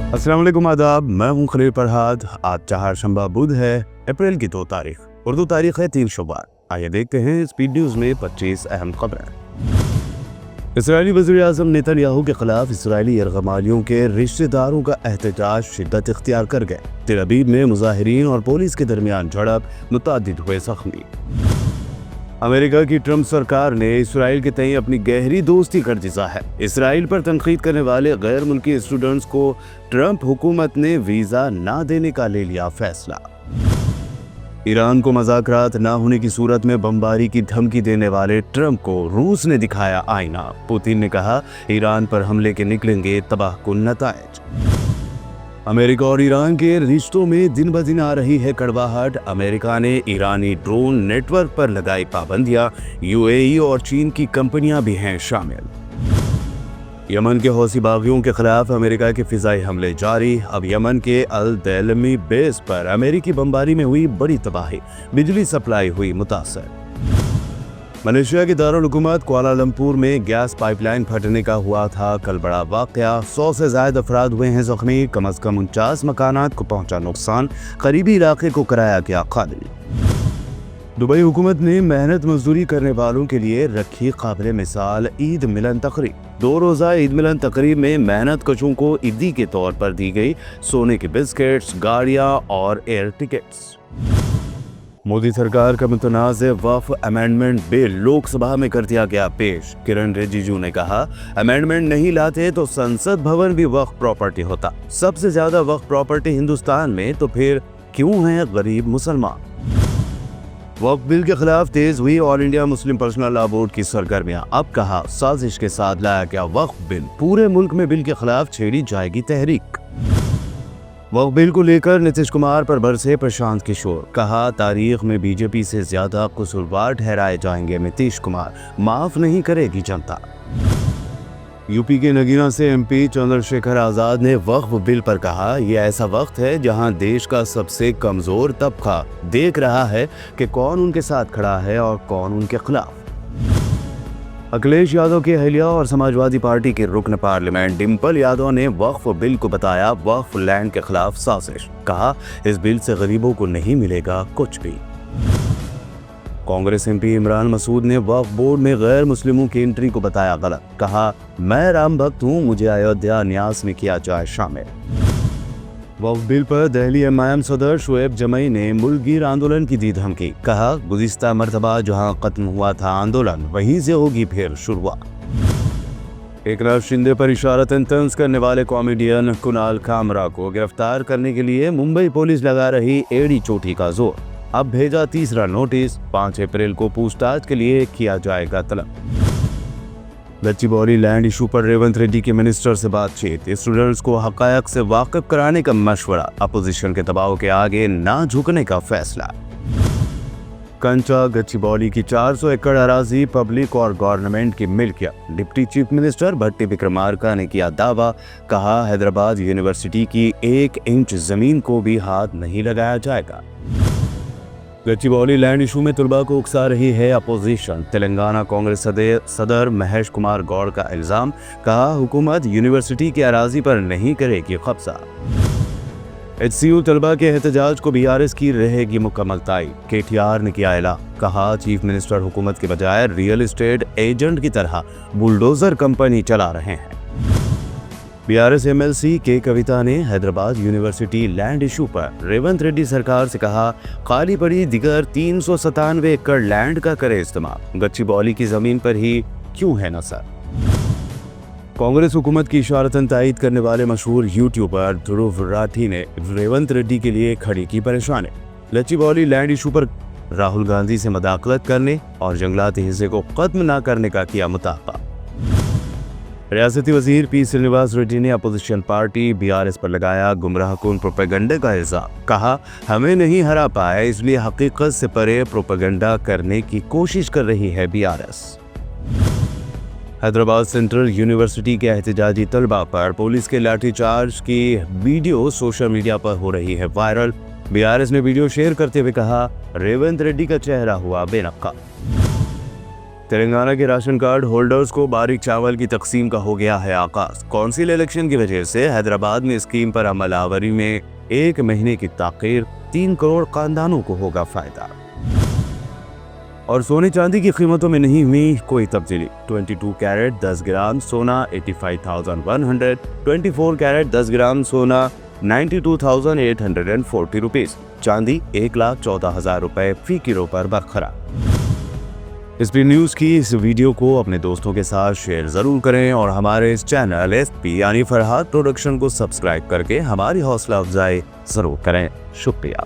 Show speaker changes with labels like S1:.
S1: अस्सलाम वालेकुम, आदाब। मैं हूं खलील फरहाद। आज चारशंबा बुध है, अप्रैल की 2 तारीख। उर्दू तारीख है 3 शव्वाल। आइए देखते हैं स्पीड न्यूज में 25 अहम खबरें। इसराइली वज़ीर आज़म नेतन्याहू के खिलाफ इसराइली यरगमालियों के रिश्तेदारों का एहतजाज शिद्दत इख्तियार कर गए। तेल अवीव में मुजाहिरीन और पुलिस के दरमियान झड़प, मुतादिद हुए जख्मी। अमेरिका की ट्रंप सरकार ने इसराइल के तय अपनी गहरी दोस्ती कर दिया है। इसराइल पर तनकीद करने वाले गैर मुल्की स्टूडेंट्स को ट्रंप हुकूमत ने वीजा ना देने का ले लिया फैसला। ईरान को मुज़ाकरात ना होने की सूरत में बमबारी की धमकी देने वाले ट्रंप को रूस ने दिखाया आईना। पुतिन ने कहा, ईरान पर हमले के निकलेंगे तबाहकुन नताइज। अमेरिका और ईरान के रिश्तों में दिन ब दिन आ रही है कड़वाहट। अमेरिका ने ईरानी ड्रोन नेटवर्क पर लगाई पाबंदियां। यूएई और चीन की कंपनियां भी हैं शामिल। यमन के हौसी बागियों के खिलाफ अमेरिका के फिजाई हमले जारी। अब यमन के अल देलमी बेस पर अमेरिकी बमबारी में हुई बड़ी तबाही, बिजली सप्लाई हुई मुतासर। मलेशिया के दारुल हुकूमत कुआलालंपुर में गैस पाइपलाइन फटने का हुआ था कल बड़ा वाकया। 100 से ज्यादा अफराद हुए हैं जख्मी। कम से कम 49 मकानात को पहुंचा नुकसान। करीबी इलाके को कराया गया खाली। दुबई हुकूमत ने मेहनत मजदूरी करने वालों के लिए रखी काबिल मिसाल ईद मिलन तकरीब। 2 रोज़ा ईद मिलन तकरीब में मेहनत कशों को ईदी के तौर पर दी गई सोने के बिस्किट्स, गाड़ियां और एयर टिकट्स। मोदी सरकार का मुतनाज़ वक्फ अमेंडमेंट बिल लोकसभा में कर दिया गया पेश। किरण रिजिजू ने कहा, अमेंडमेंट नहीं लाते तो संसद भवन भी वक्फ प्रॉपर्टी होता। सबसे ज्यादा वक्फ प्रॉपर्टी हिंदुस्तान में, तो फिर क्यों है गरीब मुसलमान। वक्फ बिल के खिलाफ तेज हुई all India Muslim personal law board की सरगर्मियां। अब कहा, साजिश के साथ लाया गया वक्फ बिल। पूरे मुल्क में बिल के खिलाफ छेड़ी जाएगी तहरीक। वक्फ बिल को लेकर नीतीश कुमार पर बरसे प्रशांत किशोर। कहा, तारीख में बीजेपी से ज्यादा कसूरवार ठहराए जाएंगे नीतीश कुमार, माफ नहीं करेगी जनता। यूपी के नगीना से एमपी चंद्रशेखर आजाद ने वक्फ बिल पर कहा, यह ऐसा वक्त है जहां देश का सबसे कमजोर तबका देख रहा है कि कौन उनके साथ खड़ा है और कौन उनके खिलाफ। अखिलेश यादव के अहलिया और समाजवादी पार्टी के रुकन पार्लियामेंट डिम्पल यादव ने वक्फ बिल को बताया वक्फ लैंड के खिलाफ साजिश। कहा, इस बिल से गरीबों को नहीं मिलेगा कुछ भी। कांग्रेस एमपी इमरान मसूद ने वक्फ बोर्ड में गैर मुस्लिमों की एंट्री को बताया गलत। कहा, मैं राम भक्त हूँ, मुझे अयोध्या न्यास में किया जाए शामिल। वक्फ बिल पर दिल्ली एमआईएम सदर शुएब जमई ने मुल्कगीर आंदोलन की दी धमकी। कहा, गुज़िश्ता मरतबा जहां खत्म हुआ था आंदोलन, वहीं से होगी फिर शुरुआत। एकनाथ शिंदे पर इशारतन तंज करने वाले कॉमेडियन कुणाल कामरा को गिरफ्तार करने के लिए मुंबई पुलिस लगा रही एड़ी चोटी का जोर। अब भेजा तीसरा नोटिस। 5 अप्रैल को पूछताछ के लिए किया जाएगा तलब। गच्चीबौली लैंड इशू पर रेवंत रेड्डी के मिनिस्टर से बातचीत। स्टूडेंट्स को हकायक से वाकिफ कराने का मशवरा। अपोजिशन के दबाव के आगे ना झुकने का फैसला। कंचा गच्चीबौली की 400 एकड़ अराजी पब्लिक और गवर्नमेंट की मिल्कियत। डिप्टी चीफ मिनिस्टर भट्टी विक्रमार्का ने किया दावा। कहा, हैदराबाद यूनिवर्सिटी की 1 इंच जमीन को भी हाथ नहीं लगाया जाएगा। गच्चीबौली लैंड इशू में तुलबा को उकसा रही है अपोजिशन। तेलंगाना कांग्रेस सदर महेश कुमार गौड़ का इल्जाम। कहा, हुकूमत यूनिवर्सिटी की अराजी पर नहीं करेगी कब्जा। एचसीयू तलबा के एहतजाज को बीआरएस की रहेगी मुकम्मल ताईद। केटीआर ने किया ऐलान। कहा, चीफ मिनिस्टर हुकूमत के बजाय रियल एस्टेट एजेंट की तरह बुलडोजर कंपनी चला रहे हैं। बीआरएस एमएलसी के कविता ने हैदराबाद यूनिवर्सिटी लैंड इशू पर रेवंत रेड्डी सरकार से कहा, खाली पड़ी दिगर 397 एकड़ लैंड का करे इस्तेमाल। गच्चीबौली की जमीन पर ही क्यों है नसर। कांग्रेस हुकूमत की इशारतन तायीद करने वाले मशहूर यूट्यूबर ध्रुव राठी ने रेवंत रेड्डी के लिए खड़ी की परेशानी। गच्चीबौली लैंड इशू पर राहुल गांधी से मुदाखलत करने और जंगलाती हिस्से को खत्म न करने का किया मुतालबा। रियासती वजीर पी श्रीनिवास रेड्डी ने अपोजिशन पार्टी बीआरएस पर लगाया गुमराहकुन प्रोपेगंडा का इल्जाम। कहा, हमें नहीं हरा पाया, इसलिए हकीकत से परे प्रोपेगंडा करने की कोशिश कर रही है बीआरएस। हैदराबाद सेंट्रल यूनिवर्सिटी के एहतजाजी तलबा पर पुलिस के लाठीचार्ज की वीडियो सोशल मीडिया पर हो रही है वायरल। बीआरएस ने वीडियो शेयर करते हुए कहा, रेवंत रेड्डी का चेहरा हुआ बेनकाब। तेलंगाना के राशन कार्ड होल्डर्स को बारीक चावल की तकसीम का हो गया है आगाज। कौंसिल इलेक्शन की वजह से हैदराबाद में स्कीम पर अमल आवरी में 1 महीने की ताखीर, 3 करोड़ खानदानों को होगा फायदा। और सोने चांदी की कीमतों में नहीं हुई कोई तब्दीली। 22 कैरेट 10 ग्राम सोना 85,100, 24 कैरेट 10 ग्राम सोना 92,840 रुपीज, चांदी 1,14,000 रुपए फी किलो पर बरकरार। स्पीड न्यूज की इस वीडियो को अपने दोस्तों के साथ शेयर जरूर करें और हमारे इस चैनल एसपी यानी फरहाद प्रोडक्शन को सब्सक्राइब करके हमारी हौसला अफजाई जरूर करें। शुक्रिया।